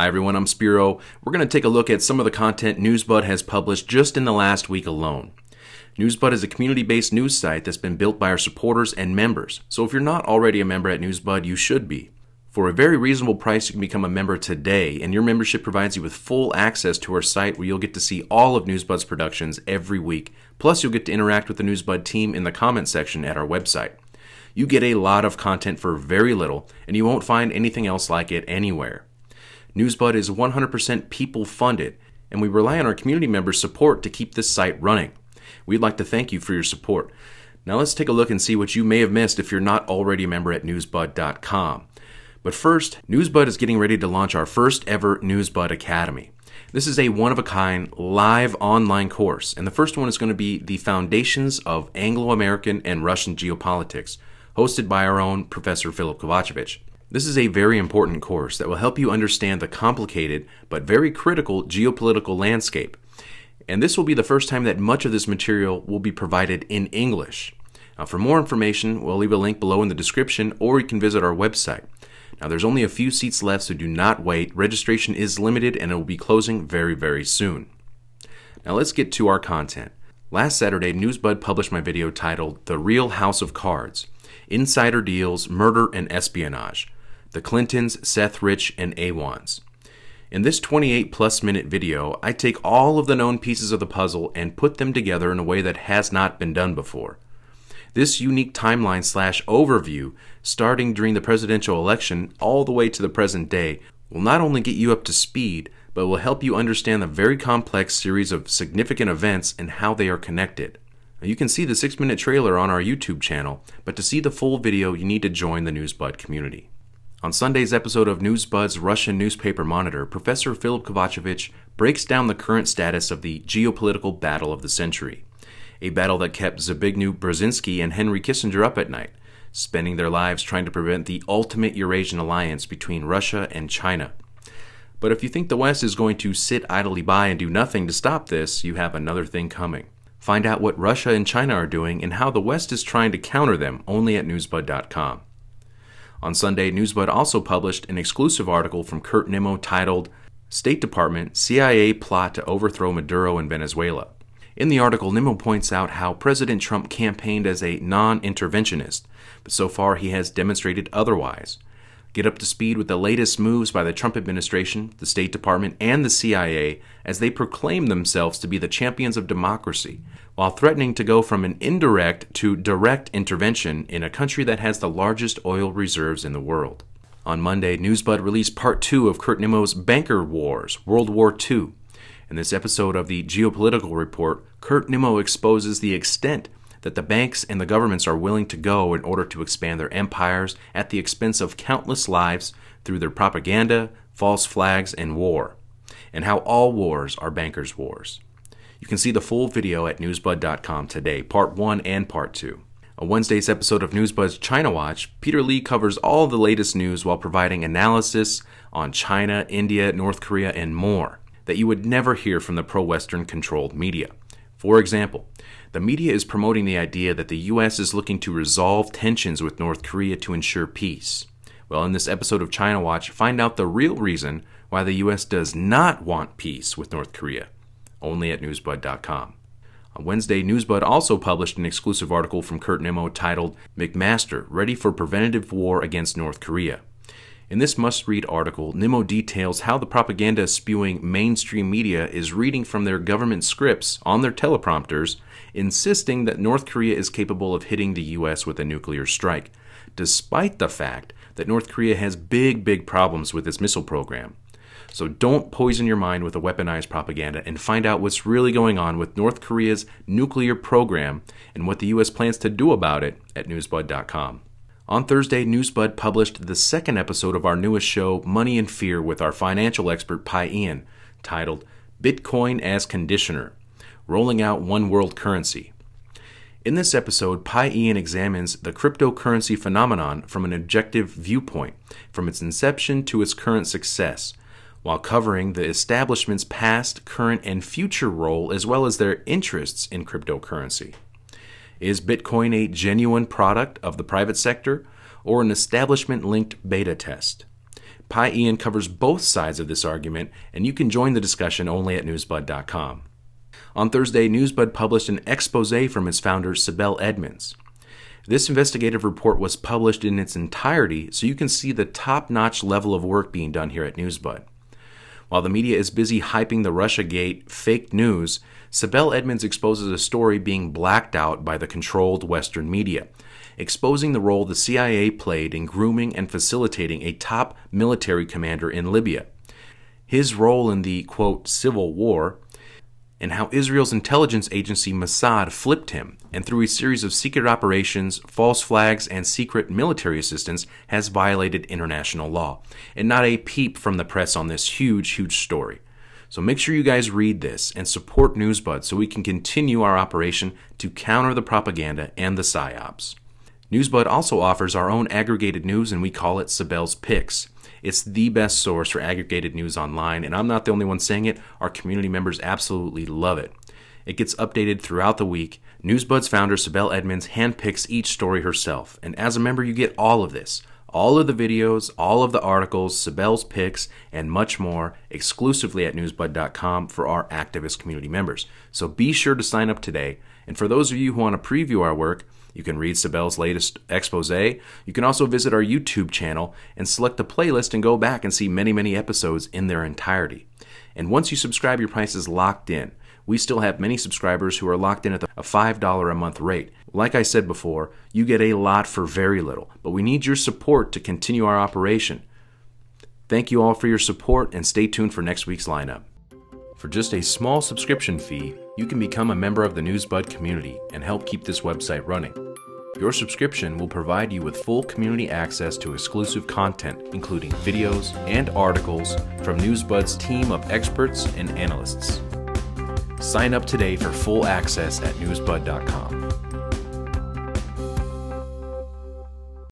Hi everyone, I'm Spiro. We're going to take a look at some of the content Newsbud has published just in the last week alone. Newsbud is a community-based news site that's been built by our supporters and members, so if you're not already a member at Newsbud, you should be. For a very reasonable price, you can become a member today, and your membership provides you with full access to our site where you'll get to see all of Newsbud's productions every week, plus you'll get to interact with the Newsbud team in the comment section at our website. You get a lot of content for very little, and you won't find anything else like it anywhere. Newsbud is 100% people-funded, and we rely on our community members' support to keep this site running. We'd like to thank you for your support. Now let's take a look and see what you may have missed if you're not already a member at newsbud.com. But first, Newsbud is getting ready to launch our first ever Newsbud Academy. This is a one-of-a-kind live online course, and the first one is going to be the Foundations of Anglo-American and Russian Geopolitics, hosted by our own Professor Philip Kovacevic. This is a very important course that will help you understand the complicated but very critical geopolitical landscape. And this will be the first time that much of this material will be provided in English. Now, for more information, we'll leave a link below in the description, or you can visit our website. Now, there's only a few seats left, so do not wait. Registration is limited and it will be closing very, very soon. Now, let's get to our content. Last Saturday, Newsbud published my video titled The Real House of Cards: Insider Deals, Murder, and Espionage. The Clintons, Seth, Rich, and Awans. In this 28-plus minute video, I take all of the known pieces of the puzzle and put them together in a way that has not been done before. This unique timeline/overview, starting during the presidential election all the way to the present day, will not only get you up to speed, but will help you understand the very complex series of significant events and how they are connected. Now, you can see the 6-minute trailer on our YouTube channel, but to see the full video, you need to join the Newsbud community. On Sunday's episode of Newsbud's Russian Newspaper Monitor, Professor Philip Kovacevic breaks down the current status of the geopolitical battle of the century, a battle that kept Zbigniew Brzezinski and Henry Kissinger up at night, spending their lives trying to prevent the ultimate Eurasian alliance between Russia and China. But if you think the West is going to sit idly by and do nothing to stop this, you have another thing coming. Find out what Russia and China are doing and how the West is trying to counter them only at newsbud.com. On Sunday, Newsbud also published an exclusive article from Kurt Nimmo titled State Department, CIA Plot to Overthrow Maduro in Venezuela. In the article, Nimmo points out how President Trump campaigned as a non-interventionist, but so far he has demonstrated otherwise. Get up to speed with the latest moves by the Trump administration, the State Department, and the CIA as they proclaim themselves to be the champions of democracy, while threatening to go from an indirect to direct intervention in a country that has the largest oil reserves in the world. On Monday, Newsbud released Part 2 of Kurt Nimmo's Banker Wars, World War II. In this episode of the Geopolitical Report, Kurt Nimmo exposes the extent that the banks and the governments are willing to go in order to expand their empires at the expense of countless lives through their propaganda, false flags, and war, and how all wars are bankers' wars. You can see the full video at newsbud.com today, Part 1 and Part 2. On Wednesday's episode of Newsbud's China Watch, Peter Lee covers all the latest news while providing analysis on China, India, North Korea, and more that you would never hear from the pro-Western controlled media. For example, the media is promoting the idea that the U.S. is looking to resolve tensions with North Korea to ensure peace. Well, in this episode of China Watch, find out the real reason why the U.S. does not want peace with North Korea, only at newsbud.com. On Wednesday, Newsbud also published an exclusive article from Kurt Nimmo titled McMaster, Ready for Preventive War Against North Korea. In this must-read article, Nimmo details how the propaganda spewing mainstream media is reading from their government scripts on their teleprompters, insisting that North Korea is capable of hitting the U.S. with a nuclear strike, despite the fact that North Korea has big problems with its missile program. So don't poison your mind with a weaponized propaganda and find out what's really going on with North Korea's nuclear program and what the U.S. plans to do about it at newsbud.com. On Thursday, Newsbud published the second episode of our newest show, Money and Fear, with our financial expert, Pi Ian, titled Bitcoin as Conditioner, Rolling Out One World Currency. In this episode, Pi Ian examines the cryptocurrency phenomenon from an objective viewpoint, from its inception to its current success, while covering the establishment's past, current, and future role as well as their interests in cryptocurrency. Is Bitcoin a genuine product of the private sector or an establishment-linked beta test? Pi Ian covers both sides of this argument, and you can join the discussion only at newsbud.com. On Thursday, Newsbud published an expose from its founder, Sibel Edmonds. This investigative report was published in its entirety, so you can see the top-notch level of work being done here at Newsbud. While the media is busy hyping the Russiagate fake news, Sibel Edmonds exposes a story being blacked out by the controlled Western media, exposing the role the CIA played in grooming and facilitating a top military commander in Libya, his role in the, quote, civil war, and how Israel's intelligence agency Mossad flipped him, and through a series of secret operations, false flags, and secret military assistance has violated international law, and not a peep from the press on this huge story. So make sure you guys read this and support Newsbud so we can continue our operation to counter the propaganda and the psyops. Newsbud also offers our own aggregated news, and we call it Sibel's Picks. It's the best source for aggregated news online, and I'm not the only one saying it. Our community members absolutely love it. It gets updated throughout the week. Newsbud's founder, Sibel Edmonds, handpicks each story herself, and as a member you get all of this. All of the videos, all of the articles, Sibel's Picks, and much more exclusively at newsbud.com for our activist community members. So be sure to sign up today. And for those of you who want to preview our work, you can read Sibel's latest expose. You can also visit our YouTube channel and select the playlist and go back and see many episodes in their entirety. And once you subscribe, your price is locked in. We still have many subscribers who are locked in at a $5 a month rate. Like I said before, you get a lot for very little, but we need your support to continue our operation. Thank you all for your support, and stay tuned for next week's lineup. For just a small subscription fee, you can become a member of the Newsbud community and help keep this website running. Your subscription will provide you with full community access to exclusive content, including videos and articles from Newsbud's team of experts and analysts. Sign up today for full access at newsbud.com.